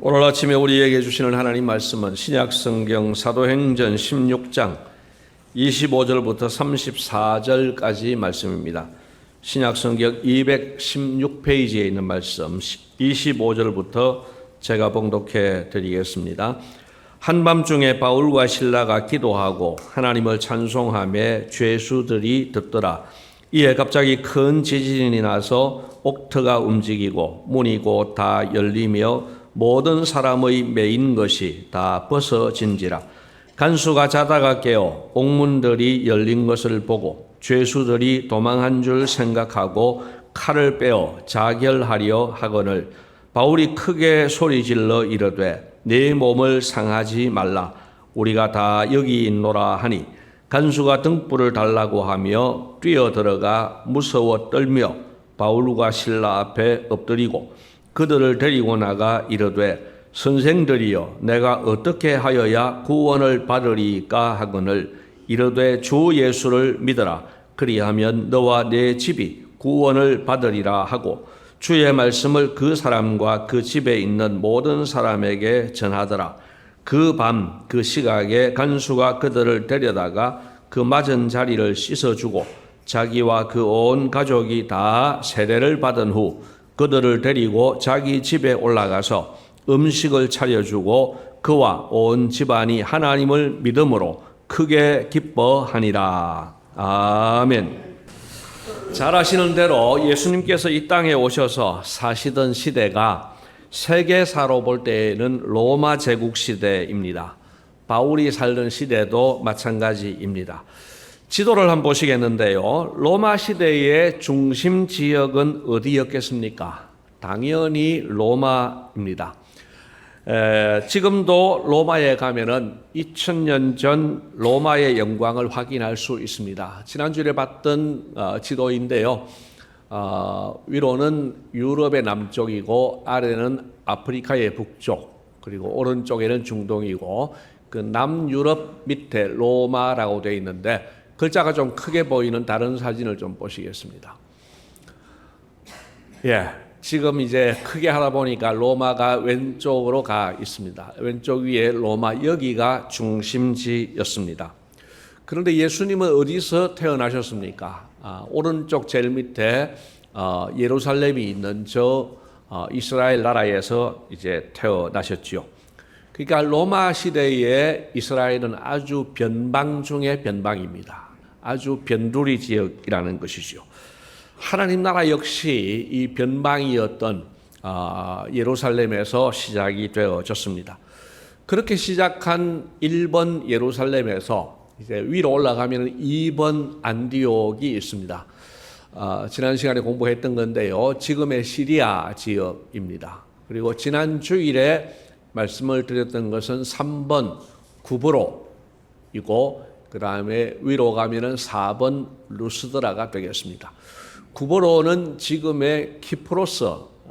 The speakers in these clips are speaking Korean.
오늘 아침에 우리에게 주시는 하나님 말씀은 신약성경 사도행전 16장 25절부터 34절까지 말씀입니다. 신약성경 216페이지에 있는 말씀 25절부터 제가 봉독해 드리겠습니다. 한밤중에 바울과 실라가 기도하고 하나님을 찬송하며 죄수들이 듣더라. 이에 갑자기 큰 지진이 나서 옥터가 움직이고 문이 곧 다 열리며 모든 사람의 매인 것이 다 벗어진지라. 간수가 자다가 깨어 옥문들이 열린 것을 보고 죄수들이 도망한 줄 생각하고 칼을 빼어 자결하려 하거늘 바울이 크게 소리질러 이르되 내 몸을 상하지 말라. 우리가 다 여기 있노라 하니 간수가 등불을 달라고 하며 뛰어들어가 무서워 떨며 바울과 실라 앞에 엎드리고 그들을 데리고 나가 이르되 선생들이여 내가 어떻게 하여야 구원을 받으리까 하거늘 이르되 주 예수를 믿어라. 그리하면 너와 내 집이 구원을 받으리라 하고 주의 말씀을 그 사람과 그 집에 있는 모든 사람에게 전하더라. 그 밤 그 시각에 간수가 그들을 데려다가 그 맞은 자리를 씻어주고 자기와 그 온 가족이 다 세례를 받은 후 그들을 데리고 자기 집에 올라가서 음식을 차려주고 그와 온 집안이 하나님을 믿음으로 크게 기뻐하니라. 아멘. 잘 아시는 대로 예수님께서 이 땅에 오셔서 사시던 시대가 세계사로 볼 때에는 로마 제국 시대입니다. 바울이 살던 시대도 마찬가지입니다. 지도를 한번 보시겠는데요. 로마 시대의 중심 지역은 어디였겠습니까? 당연히 로마입니다. 지금도 로마에 가면은 2000년 전 로마의 영광을 확인할 수 있습니다. 지난주에 봤던 지도인데요. 위로는 유럽의 남쪽이고 아래는 아프리카의 북쪽, 그리고 오른쪽에는 중동이고 그 남유럽 밑에 로마라고 되어 있는데 글자가 좀 크게 보이는 다른 사진을 좀 보시겠습니다. 지금 이제 크게 하다 보니까 로마가 왼쪽으로 가 있습니다. 왼쪽 위에 로마, 여기가 중심지였습니다. 그런데 예수님은 어디서 태어나셨습니까? 오른쪽 제일 밑에 예루살렘이 있는 저 이스라엘 나라에서 이제 태어나셨죠. 그러니까 로마 시대에 이스라엘은 아주 변방 중의 변방입니다. 아주 변두리 지역이라는 것이죠. 하나님 나라 역시 이 변방이었던 예루살렘에서 시작이 되어졌습니다. 그렇게 시작한 1번 예루살렘에서 이제 위로 올라가면 2번 안디옥이 있습니다. 지난 시간에 공부했던 건데요. 지금의 시리아 지역입니다. 그리고 지난 주일에 말씀을 드렸던 것은 3번 구브로이고 그 다음에 위로 가면은 4번 루스드라가 되겠습니다. 구브로는 지금의 키프로스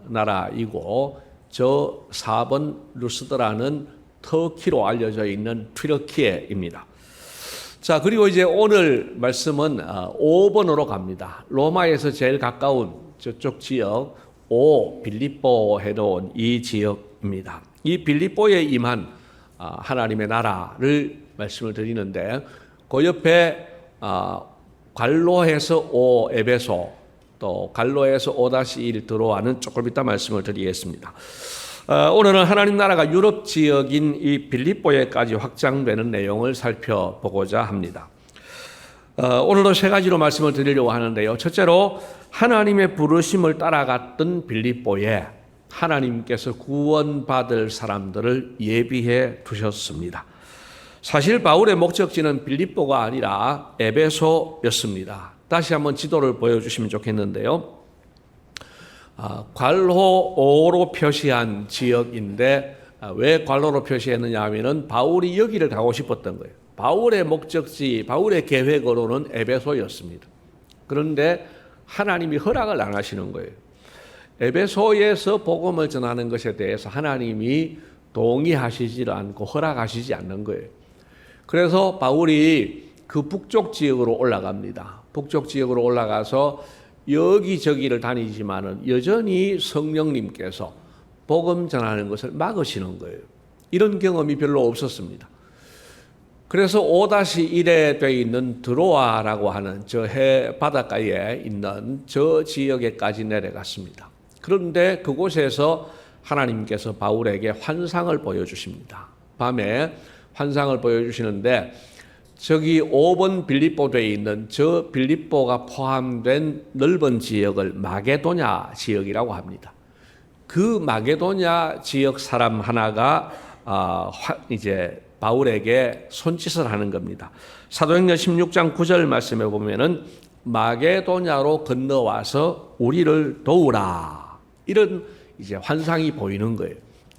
나라이고 저 4번 루스드라는 터키로 알려져 있는 튀르키예입니다. 자, 그리고 이제 오늘 말씀은 5번으로 갑니다. 로마에서 제일 가까운 저쪽 지역 빌립보 해놓은 이 지역입니다. 이 빌립보에 임한 하나님의 나라를 말씀을 드리는데 그 옆에 갈로에서 에베소 또 갈로에서 5-1 들어와는 조금 이따 말씀을 드리겠습니다. 오늘은 하나님 나라가 유럽 지역인 이 빌립보에까지 확장되는 내용을 살펴보고자 합니다. 오늘도 세 가지로 말씀을 드리려고 하는데요. 첫째로 하나님의 부르심을 따라갔던 빌립보에 하나님께서 구원받을 사람들을 예비해 두셨습니다. 사실 바울의 목적지는 빌립보가 아니라 에베소였습니다. 다시 한번 지도를 보여주시면 좋겠는데요. 괄호로 표시한 지역인데 왜 괄호로 표시했느냐 하면은 바울이 여기를 가고 싶었던 거예요. 바울의 목적지, 바울의 계획으로는 에베소였습니다. 그런데 하나님이 허락을 안 하시는 거예요. 에베소에서 복음을 전하는 것에 대해서 하나님이 동의하시지 않고 허락하시지 않는 거예요. 그래서 바울이 그 북쪽 지역으로 올라갑니다. 북쪽 지역으로 올라가서 여기저기를 다니지만은 여전히 성령님께서 복음 전하는 것을 막으시는 거예요. 이런 경험이 별로 없었습니다. 그래서 5-1에 되어 있는 드로아라고 하는 저 해 바닷가에 있는 저 지역에까지 내려갔습니다. 그런데 그곳에서 하나님께서 바울에게 환상을 보여주십니다. 밤에 환상을 보여주시는데 저기 5번 빌립보도에 있는 저 빌립보가 포함된 넓은 지역을 마게도냐 지역이라고 합니다. 그 마게도냐 지역 사람 하나가 이제 바울에게 손짓을 하는 겁니다. 사도행전 16장 9절 말씀에 보면은 마게도냐로 건너와서 우리를 도우라. 이런 이제 환상이 보이는 거예요.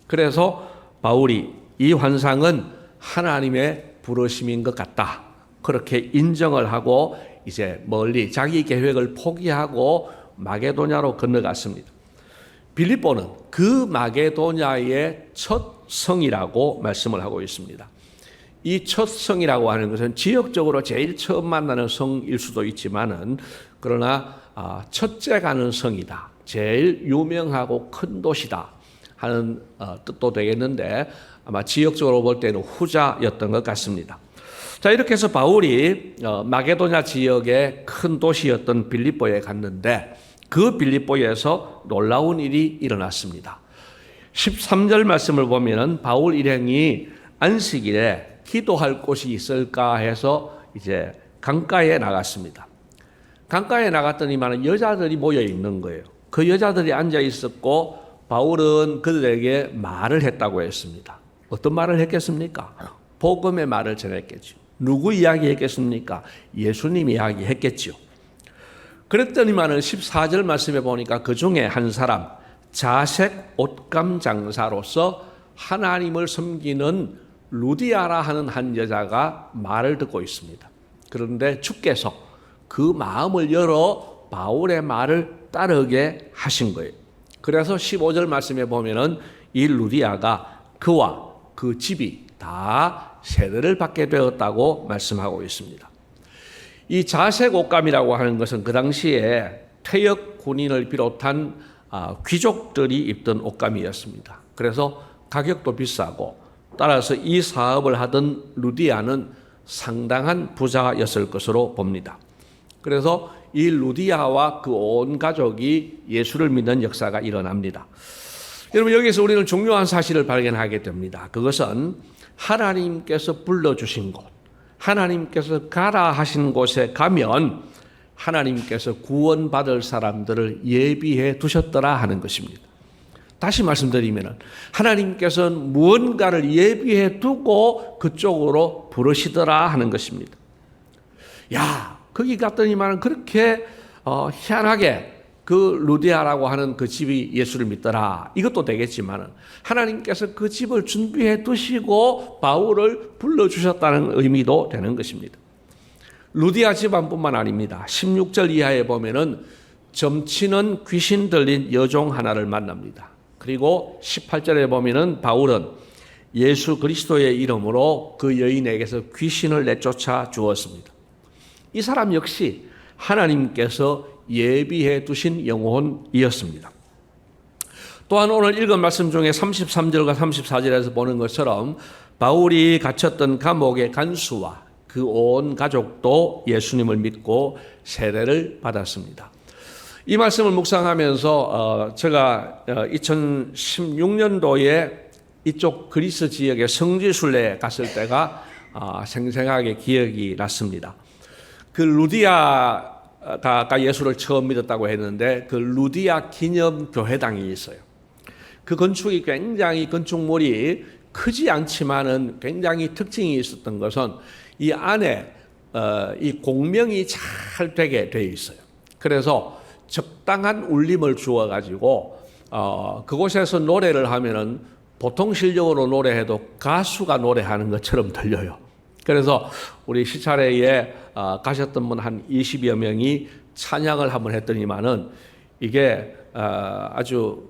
그래서 바울이 이 환상은 하나님의 부르심인 것 같다. 그렇게 인정을 하고 이제 멀리 자기 계획을 포기하고 마게도냐로 건너갔습니다. 빌립보는 그 마게도냐의 첫 성이라고 말씀을 하고 있습니다. 이 첫 성이라고 하는 것은 지역적으로 제일 처음 만나는 성일 수도 있지만은 그러나 첫째 가는 성이다. 제일 유명하고 큰 도시다 하는 뜻도 되겠는데 아마 지역적으로 볼 때는 후자였던 것 같습니다. 자, 이렇게 해서 바울이 마게도냐 지역의 큰 도시였던 빌립보에 갔는데 그 빌립보에서 놀라운 일이 일어났습니다. 13절 말씀을 보면은 바울 일행이 안식일에 기도할 곳이 있을까 해서 이제 강가에 나갔습니다. 강가에 나갔더니만 여자들이 모여 있는 거예요. 그 여자들이 앉아 있었고 바울은 그들에게 말을 했다고 했습니다. 어떤 말을 했겠습니까? 복음의 말을 전했겠죠. 누구 이야기 했겠습니까? 예수님 이야기 했겠죠. 그랬더니만은 14절 말씀에 보니까 그 중에 한 사람 자색 옷감 장사로서 하나님을 섬기는 루디아라 하는 한 여자가 말을 듣고 있습니다. 그런데 주께서 그 마음을 열어 바울의 말을 따르게 하신 거예요. 그래서 15절 말씀에 보면은 이 루디아가 그와 그 집이 다 세례를 받게 되었다고 말씀하고 있습니다. 이 자색 옷감이라고 하는 것은 그 당시에 퇴역 군인을 비롯한 귀족들이 입던 옷감이었습니다. 그래서 가격도 비싸고 따라서 이 사업을 하던 루디아는 상당한 부자였을 것으로 봅니다. 그래서 이 루디아와 그 온 가족이 예수를 믿는 역사가 일어납니다. 여러분, 여기서 우리는 중요한 사실을 발견하게 됩니다. 그것은 하나님께서 불러주신 곳, 하나님께서 가라 하신 곳에 가면 하나님께서 구원받을 사람들을 예비해 두셨더라 하는 것입니다. 다시 말씀드리면 하나님께서는 무언가를 예비해 두고 그쪽으로 부르시더라 하는 것입니다. 야, 거기 갔더니만 그렇게 희한하게 그 루디아라고 하는 그 집이 예수를 믿더라. 이것도 되겠지만 하나님께서 그 집을 준비해 두시고 바울을 불러주셨다는 의미도 되는 것입니다. 루디아 집안뿐만 아닙니다. 16절 이하에 보면은 점치는 귀신 들린 여종 하나를 만납니다. 그리고 18절에 보면은 바울은 예수 그리스도의 이름으로 그 여인에게서 귀신을 내쫓아 주었습니다. 이 사람 역시 하나님께서 예비해 두신 영혼이었습니다. 또한 오늘 읽은 말씀 중에 33절과 34절에서 보는 것처럼 바울이 갇혔던 감옥의 간수와 그 온 가족도 예수님을 믿고 세례를 받았습니다. 이 말씀을 묵상하면서 제가 2016년도에 이쪽 그리스 지역의 성지순례에 갔을 때가 생생하게 기억이 났습니다. 그 루디아가 예수를 처음 믿었다고 했는데 그 루디아 기념교회당이 있어요. 그 건축이 굉장히 건축물이 크지 않지만은 굉장히 특징이 있었던 것은 이 안에 이 공명이 잘 되게 돼 있어요. 그래서 적당한 울림을 주어 가지고 그곳에서 노래를 하면은 보통 실력으로 노래해도 가수가 노래하는 것처럼 들려요. 그래서 우리 시차례에 가셨던 분 한 20여 명이 찬양을 한번 했더니만은 이게 아주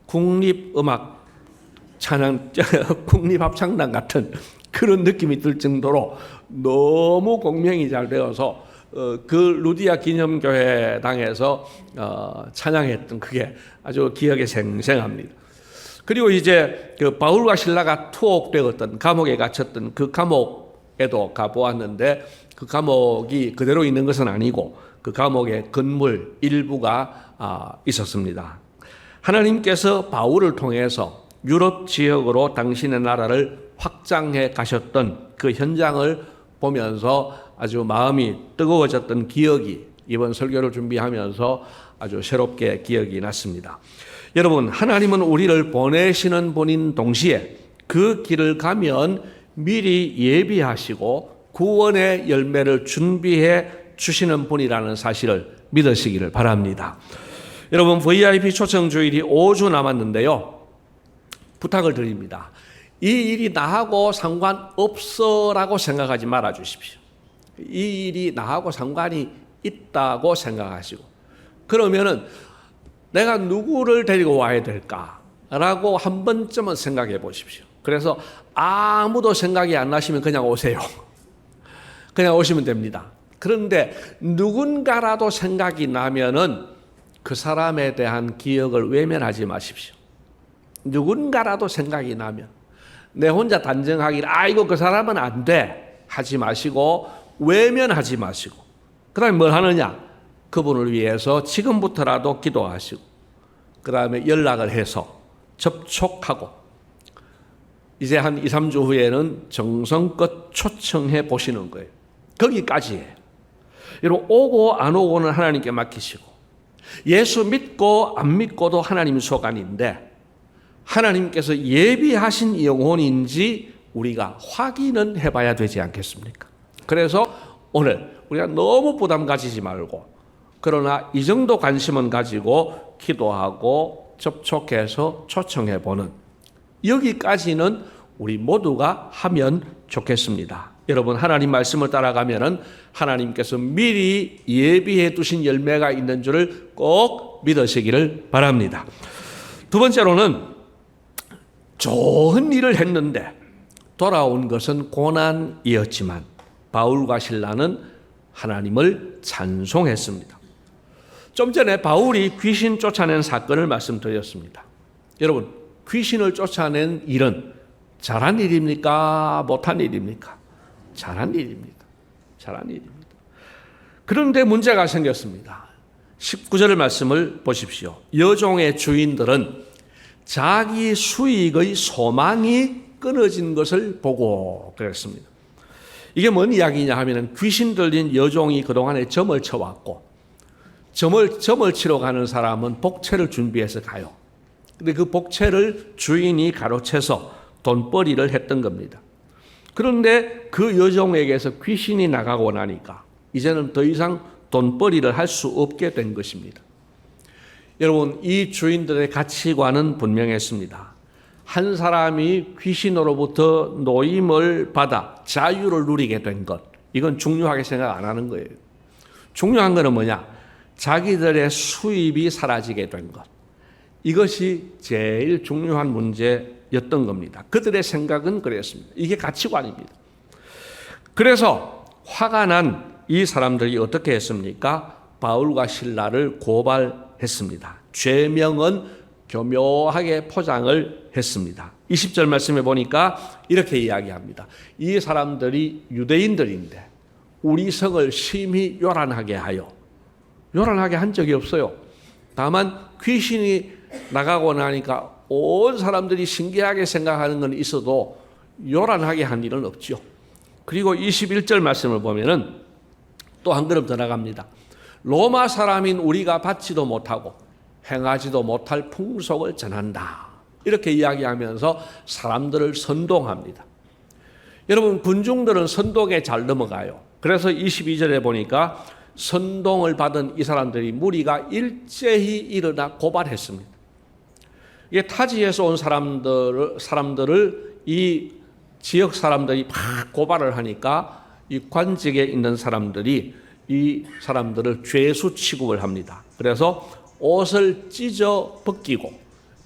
국립음악 찬양 국립합창단 같은 그런 느낌이 들 정도로 너무 공명이 잘 되어서 그 루디아 기념교회당에서 찬양했던 그게 아주 기억에 생생합니다. 그리고 이제 그 바울과 실라가 투옥되었던 감옥에 갇혔던 그 감옥에도 가보았는데 그 감옥이 그대로 있는 것은 아니고 그 감옥에 건물 일부가 있었습니다. 하나님께서 바울을 통해서 유럽 지역으로 당신의 나라를 확장해 가셨던 그 현장을 보면서 아주 마음이 뜨거워졌던 기억이 이번 설교를 준비하면서 아주 새롭게 기억이 났습니다. 여러분, 하나님은 우리를 보내시는 분인 동시에 그 길을 가면 미리 예비하시고 구원의 열매를 준비해 주시는 분이라는 사실을 믿으시기를 바랍니다. 여러분, VIP 초청 주일이 5주 남았는데요. 부탁을 드립니다. 이 일이 나하고 상관없어라고 생각하지 말아 주십시오. 이 일이 나하고 상관이 있다고 생각하시고, 그러면은 내가 누구를 데리고 와야 될까라고 한 번쯤은 생각해 보십시오. 그래서 아무도 생각이 안 나시면 그냥 오세요. 그냥 오시면 됩니다. 그런데 누군가라도 생각이 나면은 그 사람에 대한 기억을 외면하지 마십시오. 누군가라도 생각이 나면 내 혼자 단정하기를 아이고 그 사람은 안 돼 하지 마시고 외면하지 마시고 그 다음에 뭘 하느냐? 그분을 위해서 지금부터라도 기도하시고 그 다음에 연락을 해서 접촉하고 이제 한 2, 3주 후에는 정성껏 초청해 보시는 거예요. 거기까지예요. 여러분, 오고 안 오고는 하나님께 맡기시고 예수 믿고 안 믿고도 하나님 소관인데 하나님께서 예비하신 영혼인지 우리가 확인은 해봐야 되지 않겠습니까? 그래서 오늘 우리가 너무 부담 가지지 말고 그러나 이 정도 관심은 가지고 기도하고 접촉해서 초청해보는 여기까지는 우리 모두가 하면 좋겠습니다. 여러분, 하나님 말씀을 따라가면은 하나님께서 미리 예비해 두신 열매가 있는 줄을 꼭 믿으시기를 바랍니다. 두 번째로는 좋은 일을 했는데 돌아온 것은 고난이었지만 바울과 실라는 하나님을 찬송했습니다. 좀 전에 바울이 귀신 쫓아낸 사건을 말씀드렸습니다. 여러분, 귀신을 쫓아낸 일은 잘한 일입니까? 못한 일입니까? 잘한 일입니다. 잘한 일입니다. 그런데 문제가 생겼습니다. 19절 말씀을 보십시오. 여종의 주인들은 자기 수익의 소망이 끊어진 것을 보고 그랬습니다. 이게 뭔 이야기냐 하면 귀신 들린 여종이 그동안에 점을 쳐왔고 점을 치러 가는 사람은 복채를 준비해서 가요. 근데 그 복채를 주인이 가로채서 돈벌이를 했던 겁니다. 그런데 그 여종에게서 귀신이 나가고 나니까 이제는 더 이상 돈벌이를 할 수 없게 된 것입니다. 여러분, 이 주인들의 가치관은 분명했습니다. 한 사람이 귀신으로부터 노임을 받아 자유를 누리게 된 것, 이건 중요하게 생각 안 하는 거예요. 중요한 거는 뭐냐? 자기들의 수입이 사라지게 된 것. 이것이 제일 중요한 문제였던 겁니다. 그들의 생각은 그랬습니다. 이게 가치관입니다. 그래서 화가 난 이 사람들이 어떻게 했습니까? 바울과 실라를 고발했습니다. 죄명은 교묘하게 포장을 했습니다. 20절 말씀에 보니까 이렇게 이야기합니다. 이 사람들이 유대인들인데 우리 성을 심히 요란하게 하여, 요란하게 한 적이 없어요. 다만 귀신이 나가고 나니까 온 사람들이 신기하게 생각하는 건 있어도 요란하게 한 일은 없죠. 그리고 21절 말씀을 보면은 또 한 걸음 더 나갑니다. 로마 사람인 우리가 받지도 못하고 행하지도 못할 풍속을 전한다. 이렇게 이야기하면서 사람들을 선동합니다. 여러분, 군중들은 선동에 잘 넘어가요. 그래서 22절에 보니까 선동을 받은 이 사람들이 무리가 일제히 일어나 고발했습니다. 이게 타지에서 온 사람들을 이 지역 사람들이 막 고발을 하니까 이 관직에 있는 사람들이 이 사람들을 죄수 취급을 합니다. 그래서 옷을 찢어 벗기고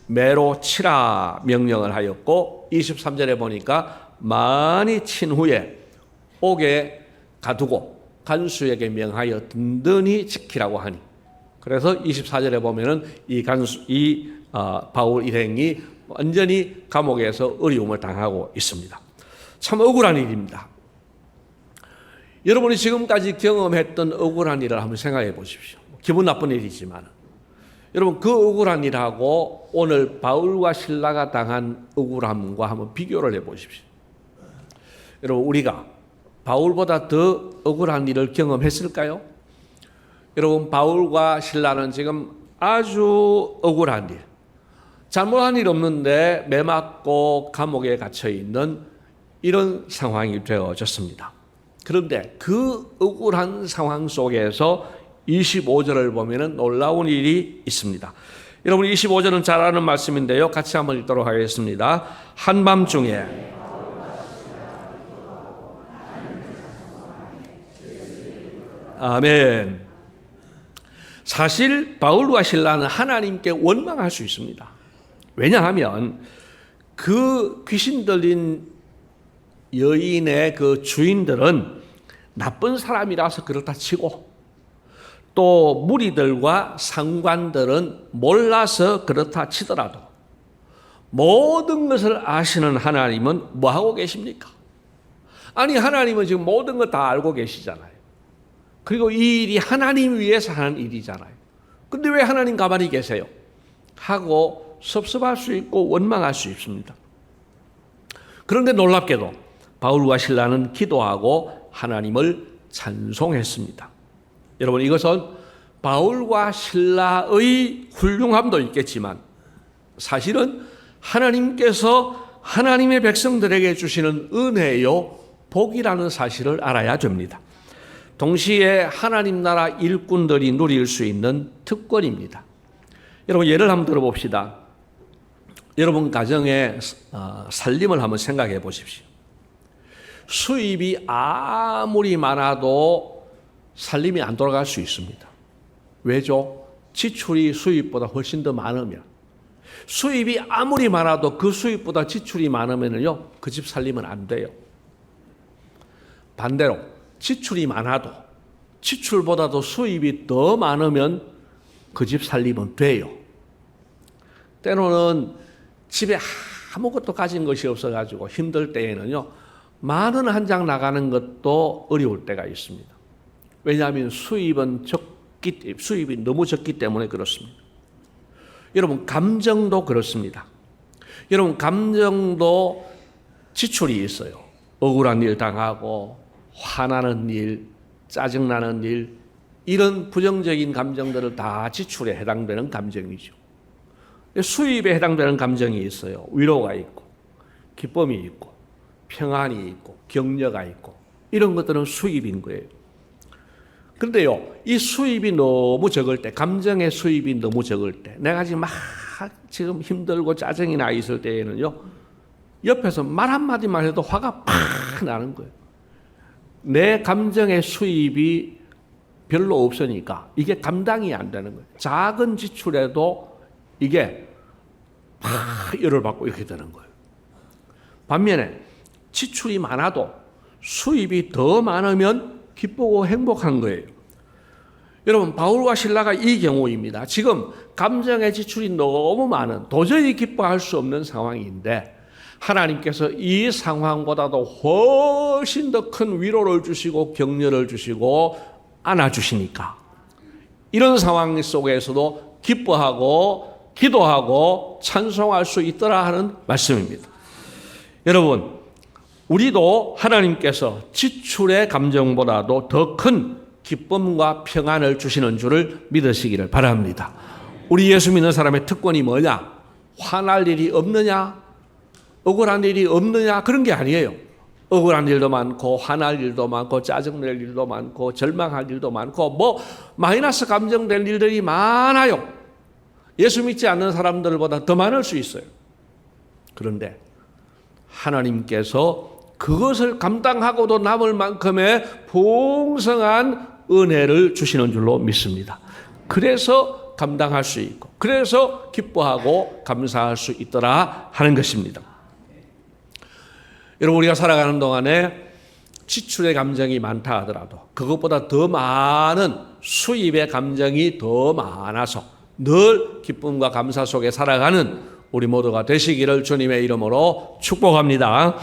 매로 치라 명령을 하였고 23절에 보니까 많이 친 후에 옥에 가두고 간수에게 명하여 든든히 지키라고 하니, 그래서 24절에 보면은 이 바울 일행이 완전히 감옥에서 어려움을 당하고 있습니다. 참 억울한 일입니다. 여러분이 지금까지 경험했던 억울한 일을 한번 생각해 보십시오. 기분 나쁜 일이지만 여러분 그 억울한 일하고 오늘 바울과 실라가 당한 억울함과 한번 비교를 해 보십시오. 여러분 우리가 바울보다 더 억울한 일을 경험했을까요? 여러분 바울과 실라는 지금 아주 억울한 일, 잘못한 일 없는데 매 맞고 감옥에 갇혀 있는 이런 상황이 되어졌습니다. 그런데 그 억울한 상황 속에서 25절을 보면 놀라운 일이 있습니다. 여러분 25절은 잘 아는 말씀인데요. 같이 한번 읽도록 하겠습니다. 한밤중에 아멘. 사실 바울과 실라는 하나님께 원망할 수 있습니다. 왜냐하면 그 귀신 들린 여인의 그 주인들은 나쁜 사람이라서 그렇다 치고 또 무리들과 상관들은 몰라서 그렇다 치더라도 모든 것을 아시는 하나님은 뭐 하고 계십니까? 아니 하나님은 지금 모든 것 다 알고 계시잖아요. 그리고 이 일이 하나님 위해서 하는 일이잖아요. 근데 왜 하나님 가만히 계세요? 하고 섭섭할 수 있고 원망할 수 있습니다. 그런데 놀랍게도 바울과 실라는 기도하고 하나님을 찬송했습니다. 여러분 이것은 바울과 실라의 훌륭함도 있겠지만 사실은 하나님께서 하나님의 백성들에게 주시는 은혜요 복이라는 사실을 알아야 됩니다. 동시에 하나님 나라 일꾼들이 누릴 수 있는 특권입니다. 여러분 예를 한번 들어봅시다. 여러분 가정의 살림을 한번 생각해 보십시오. 수입이 아무리 많아도 살림이 안 돌아갈 수 있습니다. 왜죠? 지출이 수입보다 훨씬 더 많으면. 수입이 아무리 많아도 그 수입보다 지출이 많으면요, 그 집 살림은 안 돼요. 반대로 지출이 많아도 지출보다도 수입이 더 많으면 그 집 살림은 돼요. 때로는 집에 아무것도 가진 것이 없어가지고 힘들 때에는요, 10,000원 한 장 나가는 것도 어려울 때가 있습니다. 왜냐하면 수입이 너무 적기 때문에 그렇습니다. 여러분 감정도 그렇습니다. 여러분 감정도 지출이 있어요. 억울한 일 당하고 화나는 일, 짜증나는 일, 이런 부정적인 감정들을 다 지출에 해당되는 감정이죠. 수입에 해당되는 감정이 있어요. 위로가 있고 기쁨이 있고 평안이 있고 격려가 있고 이런 것들은 수입인 거예요. 그런데요, 이 수입이 너무 적을 때, 감정의 수입이 너무 적을 때, 내가 지금 힘들고 짜증이 나 있을 때에는요, 옆에서 말 한마디만 해도 화가 팍 나는 거예요. 내 감정의 수입이 별로 없으니까 이게 감당이 안 되는 거예요. 작은 지출에도 이게 팍 열을 받고 이렇게 되는 거예요. 반면에 지출이 많아도 수입이 더 많으면 기쁘고 행복한 거예요. 여러분 바울과 실라가 이 경우입니다. 지금 감정의 지출이 너무 많은 도저히 기뻐할 수 없는 상황인데 하나님께서 이 상황보다도 훨씬 더 큰 위로를 주시고 격려를 주시고 안아주시니까 이런 상황 속에서도 기뻐하고 기도하고 찬송할 수 있더라 하는 말씀입니다. 여러분 우리도 하나님께서 지출의 감정보다도 더 큰 기쁨과 평안을 주시는 줄을 믿으시기를 바랍니다. 우리 예수 믿는 사람의 특권이 뭐냐? 화날 일이 없느냐? 억울한 일이 없느냐? 그런 게 아니에요. 억울한 일도 많고 화날 일도 많고 짜증낼 일도 많고 절망할 일도 많고 마이너스 감정될 일들이 많아요. 예수 믿지 않는 사람들보다 더 많을 수 있어요. 그런데 하나님께서 그것을 감당하고도 남을 만큼의 풍성한 은혜를 주시는 줄로 믿습니다. 그래서 감당할 수 있고 그래서 기뻐하고 감사할 수 있더라 하는 것입니다. 여러분 우리가 살아가는 동안에 지출의 감정이 많다 하더라도 그것보다 더 많은 수입의 감정이 더 많아서 늘 기쁨과 감사 속에 살아가는 우리 모두가 되시기를 주님의 이름으로 축복합니다.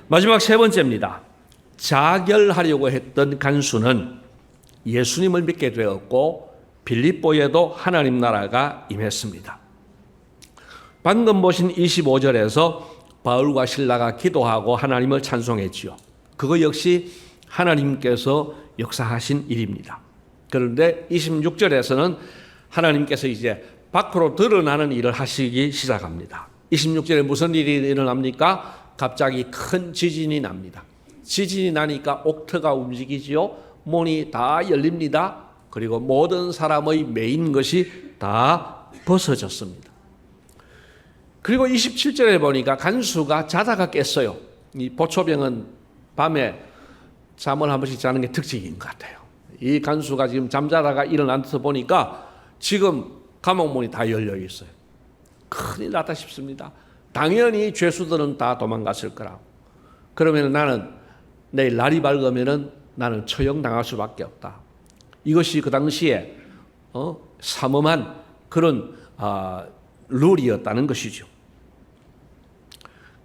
마지막 세 번째입니다. 자결하려고 했던 간수는 예수님을 믿게 되었고 빌립보에도 하나님 나라가 임했습니다. 방금 보신 25절에서 바울과 실라가 기도하고 하나님을 찬송했지요. 그거 역시 하나님께서 역사하신 일입니다. 그런데 26절에서는 하나님께서 이제 밖으로 드러나는 일을 하시기 시작합니다. 26절에 무슨 일이 일어납니까? 갑자기 큰 지진이 납니다. 지진이 나니까 옥터가 움직이지요. 문이 다 열립니다. 그리고 모든 사람의 매인 것이 다 벗어졌습니다. 그리고 27절에 보니까 간수가 자다가 깼어요. 이 보초병은 밤에 잠을 한 번씩 자는 게 특징인 것 같아요. 이 간수가 지금 잠자다가 일어나서 보니까 지금 감옥문이 다 열려 있어요. 큰일 났다 싶습니다. 당연히 죄수들은 다 도망갔을 거라고. 그러면 나는 내일 날이 밝으면은 나는 처형당할 수밖에 없다. 이것이 그 당시에 삼엄한 그런 룰이었다는 것이죠.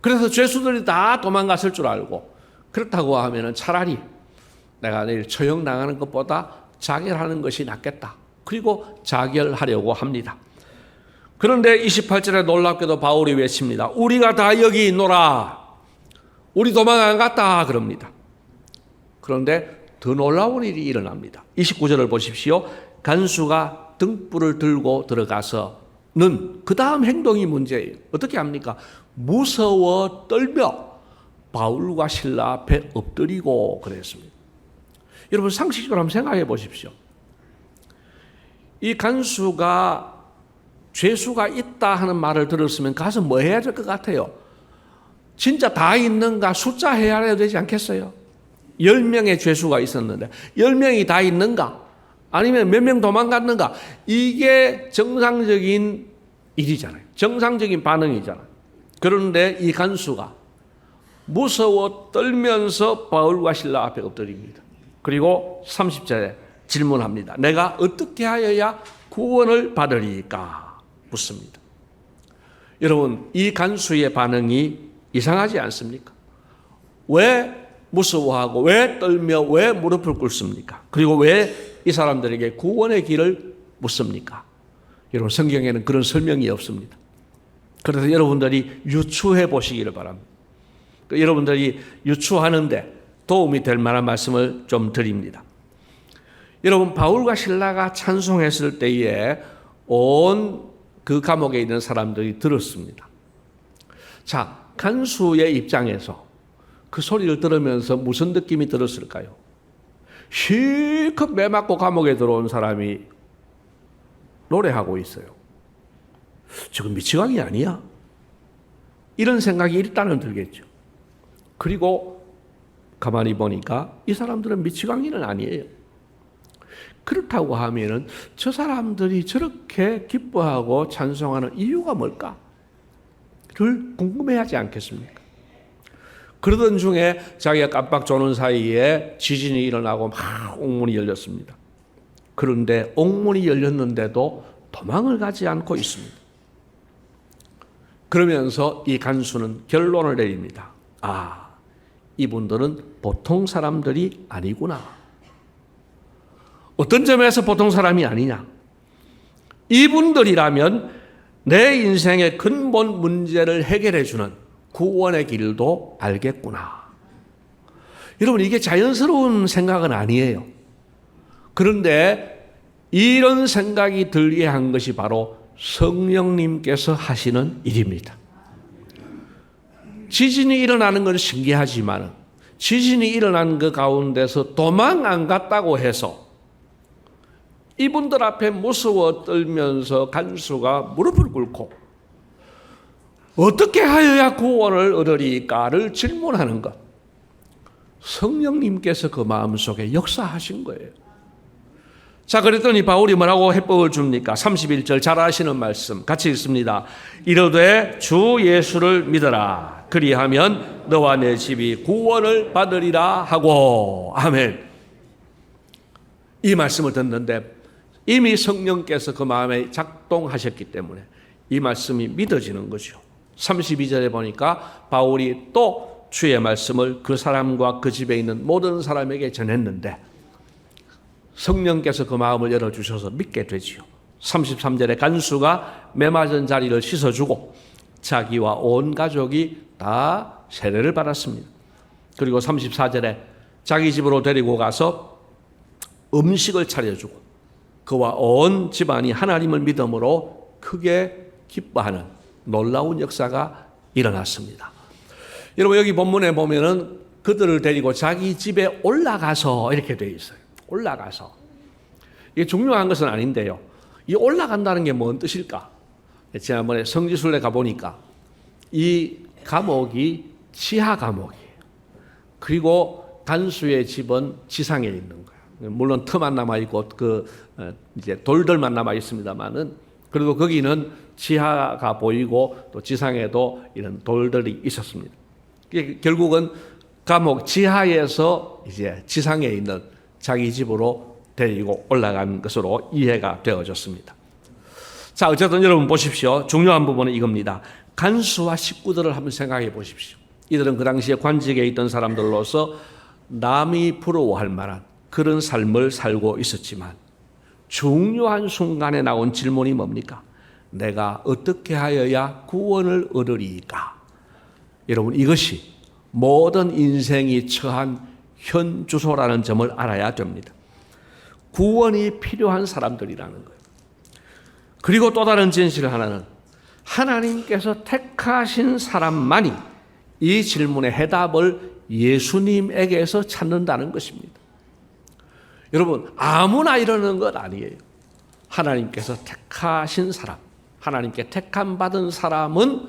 그래서 죄수들이 다 도망갔을 줄 알고, 그렇다고 하면은 차라리 내가 내일 처형당하는 것보다 자결하는 것이 낫겠다. 그리고 자결하려고 합니다. 그런데 28절에 놀랍게도 바울이 외칩니다. 우리가 다 여기 있노라. 우리 도망 안 갔다 그럽니다. 그런데 더 놀라운 일이 일어납니다. 29절을 보십시오. 간수가 등불을 들고 들어가서는 그 다음 행동이 문제예요. 어떻게 합니까? 무서워 떨며 바울과 실라 앞에 엎드리고 그랬습니다. 여러분 상식적으로 한번 생각해 보십시오. 이 간수가 죄수가 있다 하는 말을 들었으면 가서 뭐 해야 될 것 같아요? 진짜 다 있는가 숫자 해야 되지 않겠어요? 10명의 죄수가 있었는데 10명이 다 있는가? 아니면 몇 명 도망갔는가? 이게 정상적인 일이잖아요. 정상적인 반응이잖아요. 그런데 이 간수가 무서워 떨면서 바울과 실라 앞에 엎드립니다. 그리고 30절에 질문합니다. 내가 어떻게 하여야 구원을 받으리까? 묻습니다. 여러분, 이 간수의 반응이 이상하지 않습니까? 왜 무서워하고 왜 떨며 왜 무릎을 꿇습니까? 그리고 왜 이 사람들에게 구원의 길을 묻습니까? 여러분, 성경에는 그런 설명이 없습니다. 그래서 여러분들이 유추해 보시기를 바랍니다. 여러분들이 유추하는데 도움이 될 만한 말씀을 좀 드립니다. 여러분, 바울과 실라가 찬송했을 때에 온 그 감옥에 있는 사람들이 들었습니다. 자, 간수의 입장에서 그 소리를 들으면서 무슨 느낌이 들었을까요? 실컷 매 맞고 감옥에 들어온 사람이 노래하고 있어요. 지금 미치광이 아니야? 이런 생각이 일단은 들겠죠. 그리고 가만히 보니까 이 사람들은 미치광이는 아니에요. 그렇다고 하면은 저 사람들이 저렇게 기뻐하고 찬송하는 이유가 뭘까를 궁금해하지 않겠습니까? 그러던 중에 자기가 깜빡 조는 사이에 지진이 일어나고 막 옥문이 열렸습니다. 그런데 옥문이 열렸는데도 도망을 가지 않고 있습니다. 그러면서 이 간수는 결론을 내립니다. 아, 이분들은 보통 사람들이 아니구나. 어떤 점에서 보통 사람이 아니냐? 이분들이라면 내 인생의 근본 문제를 해결해 주는 구원의 길도 알겠구나. 여러분, 이게 자연스러운 생각은 아니에요. 그런데 이런 생각이 들게 한 것이 바로 성령님께서 하시는 일입니다. 지진이 일어나는 건 신기하지만 지진이 일어난 그 가운데서 도망 안 갔다고 해서 이분들 앞에 무서워 떨면서 간수가 무릎을 꿇고 어떻게 하여야 구원을 얻으리까를 질문하는 것. 성령님께서 그 마음속에 역사하신 거예요. 자, 그랬더니 바울이 뭐라고 해법을 줍니까? 31절 잘 아시는 말씀 같이 읽습니다. 이르되 주 예수를 믿어라. 그리하면 너와 내 집이 구원을 받으리라 하고. 아멘. 이 말씀을 듣는데 이미 성령께서 그 마음에 작동하셨기 때문에 이 말씀이 믿어지는 거죠. 32절에 보니까 바울이 또 주의 말씀을 그 사람과 그 집에 있는 모든 사람에게 전했는데 성령께서 그 마음을 열어주셔서 믿게 되지요. 33절에 간수가 매맞은 자리를 씻어주고 자기와 온 가족이 다 세례를 받았습니다. 그리고 34절에 자기 집으로 데리고 가서 음식을 차려주고 그와 온 집안이 하나님을 믿음으로 크게 기뻐하는 놀라운 역사가 일어났습니다. 여러분 여기 본문에 보면은 그들을 데리고 자기 집에 올라가서 이렇게 되어 있어요. 올라가서. 이게 중요한 것은 아닌데요. 이 올라간다는 게 뭔 뜻일까? 지난번에 성지순례 가보니까 이 감옥이 지하 감옥이에요. 그리고 간수의 집은 지상에 있는 거예요. 물론 터만 남아있고 이제 돌들만 남아있습니다만은 그래도 거기는 지하가 보이고 또 지상에도 이런 돌들이 있었습니다. 결국은 감옥 지하에서 이제 지상에 있는 자기 집으로 데리고 올라간 것으로 이해가 되어졌습니다. 자, 어쨌든 여러분 보십시오. 중요한 부분은 이겁니다. 간수와 식구들을 한번 생각해 보십시오. 이들은 그 당시에 관직에 있던 사람들로서 남이 부러워할 만한 그런 삶을 살고 있었지만 중요한 순간에 나온 질문이 뭡니까? 내가 어떻게 하여야 구원을 얻으리까? 여러분 이것이 모든 인생이 처한 현 주소라는 점을 알아야 됩니다. 구원이 필요한 사람들이라는 거예요. 그리고 또 다른 진실 하나는 하나님께서 택하신 사람만이 이 질문의 해답을 예수님에게서 찾는다는 것입니다. 여러분 아무나 이러는 것 아니에요. 하나님께서 택하신 사람, 하나님께 택함 받은 사람은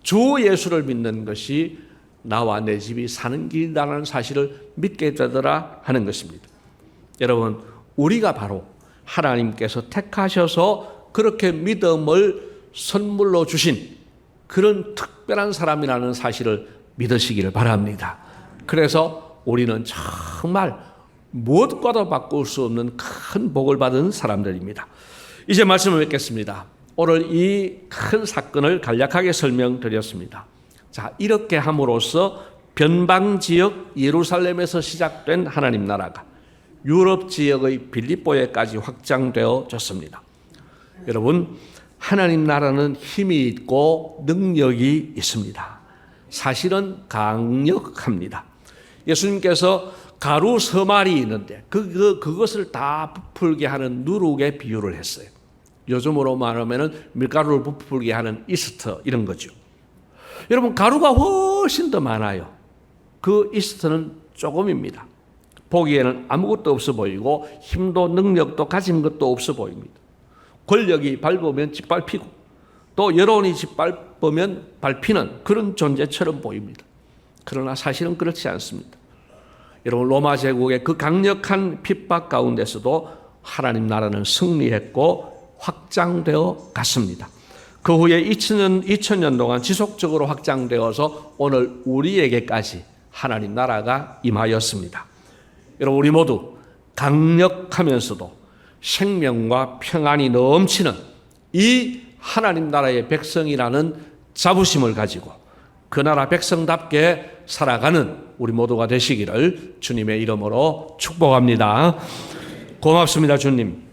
주 예수를 믿는 것이 나와 내 집이 사는 길이라는 사실을 믿게 되더라 하는 것입니다. 여러분 우리가 바로 하나님께서 택하셔서 그렇게 믿음을 선물로 주신 그런 특별한 사람이라는 사실을 믿으시기를 바랍니다. 그래서 우리는 정말 무엇과도 바꿀 수 없는 큰 복을 받은 사람들입니다. 이제 말씀을 맺겠습니다. 오늘 이 큰 사건을 간략하게 설명드렸습니다. 자, 이렇게 함으로써 변방 지역 예루살렘에서 시작된 하나님 나라가 유럽 지역의 빌립보에까지 확장되어졌습니다. 여러분, 하나님 나라는 힘이 있고 능력이 있습니다. 사실은 강력합니다. 예수님께서 가루 서말이 있는데 그것을 다 부풀게 하는 누룩에 비유를 했어요. 요즘으로 말하면 밀가루를 부풀게 하는 이스트 이런 거죠. 여러분 가루가 훨씬 더 많아요. 그 이스트는 조금입니다. 보기에는 아무것도 없어 보이고 힘도 능력도 가진 것도 없어 보입니다. 권력이 밟으면 짓밟히고 또 여론이 짓밟으면 밟히는 그런 존재처럼 보입니다. 그러나 사실은 그렇지 않습니다. 여러분 로마 제국의 그 강력한 핍박 가운데서도 하나님 나라는 승리했고 확장되어 갔습니다. 그 후에 2000년 동안 지속적으로 확장되어서 오늘 우리에게까지 하나님 나라가 임하였습니다. 여러분 우리 모두 강력하면서도 생명과 평안이 넘치는 이 하나님 나라의 백성이라는 자부심을 가지고 그 나라 백성답게 살아가는 우리 모두가 되시기를 주님의 이름으로 축복합니다. 고맙습니다, 주님.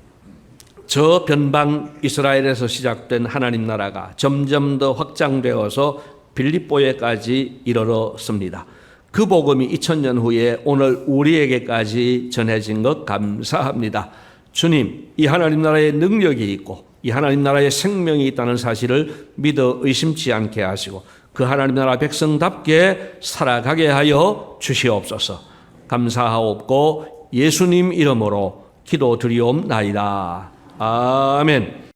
저 변방 이스라엘에서 시작된 하나님 나라가 점점 더 확장되어서 빌립보에까지 이르렀습니다. 그 복음이 2000년 후에 오늘 우리에게까지 전해진 것 감사합니다. 주님, 이 하나님 나라의 능력이 있고 이 하나님 나라의 생명이 있다는 사실을 믿어 의심치 않게 하시고 그 하나님 나라 백성답게 살아가게 하여 주시옵소서. 감사하옵고 예수님 이름으로 기도드리옵나이다. 아멘.